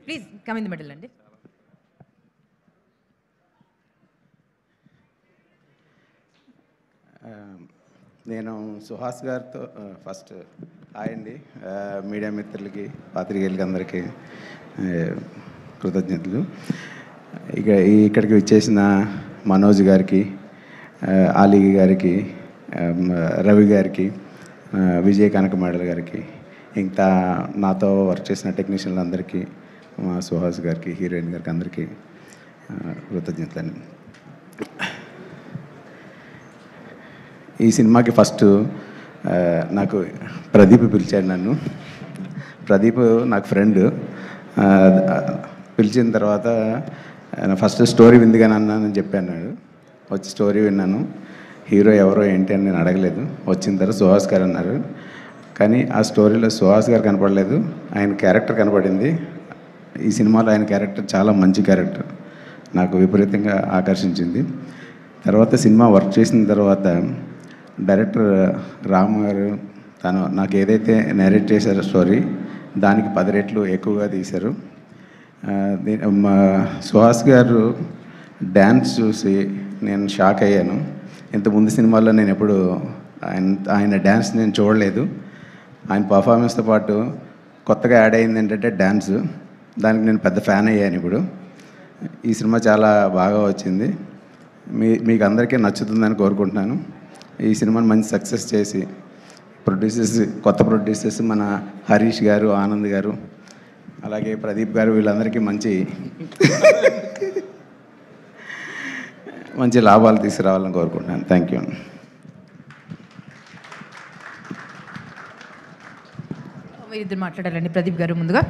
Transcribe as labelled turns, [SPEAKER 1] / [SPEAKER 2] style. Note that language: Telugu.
[SPEAKER 1] Please come in the middle అండి.
[SPEAKER 2] నేను సుహాస్ గారితో ఫస్ట్ హాయ్ అండి. మీడియా మిత్రులకి పాత్రికేయులకి అందరికీ కృతజ్ఞతలు. ఇక్కడికి వచ్చేసిన మనోజ్ గారికి, ఆలీ గారికి, రవి గారికి, విజయ్ కనకమేడల గారికి, ఇంకా నాతో వర్క్ చేసిన టెక్నీషియన్లందరికీ, మా సుహాస్ గారికి, హీరోయిన్ గారికి అందరికీ కృతజ్ఞతలు. ఈ సినిమాకి ఫస్ట్ నాకు ప్రదీప్ పిలిచాడు నన్ను. ప్రదీప్ నాకు ఫ్రెండ్. పిలిచిన తర్వాత ఫస్ట్ స్టోరీ వింది కానీ అన్నానని చెప్పాను. వచ్చి స్టోరీ విన్నాను. హీరో ఎవరో ఏంటి అని నేను అడగలేదు. వచ్చిన తర్వాత సుహాస్ గారు అన్నారు. కానీ ఆ స్టోరీలో సుహాస్ గారు కనపడలేదు, ఆయన క్యారెక్టర్ కనపడింది. ఈ సినిమాలో ఆయన క్యారెక్టర్ చాలా మంచి క్యారెక్టర్, నాకు విపరీతంగా ఆకర్షించింది. తర్వాత సినిమా వర్క్ చేసిన తర్వాత డైరెక్టర్ రామ్ గారు తను నాకు ఏదైతే నేరేట్ చేశారో స్టోరీ దానికి 10 రెట్లు ఎక్కువగా తీశారు. సుహాస్ గారు డ్యాన్స్ చూసి నేను షాక్ అయ్యాను. ఇంతకుముందు సినిమాల్లో నేను ఎప్పుడు ఆయన డ్యాన్స్ నేను చూడలేదు. ఆయన పర్ఫార్మెన్స్తో పాటు కొత్తగా యాడ్ అయింది ఏంటంటే డ్యాన్స్. దానికి నేను పెద్ద ఫ్యాన్ అయ్యాను. ఇప్పుడు ఈ సినిమా చాలా బాగా వచ్చింది. మీకు అందరికీ నచ్చుతుందని కోరుకుంటున్నాను. ఈ సినిమాని మంచి సక్సెస్ చేసి కొత్త ప్రొడ్యూసర్స్ మన హరీష్ గారు, ఆనంద్ గారు, అలాగే ప్రదీప్ గారు, వీళ్ళందరికీ మంచి లాభాలు తీసుకురావాలని కోరుకుంటున్నాను. Thank you.
[SPEAKER 1] మీరు ఇద్దరు మాట్లాడాలండి. ప్రదీప్ గారు ముందుగా.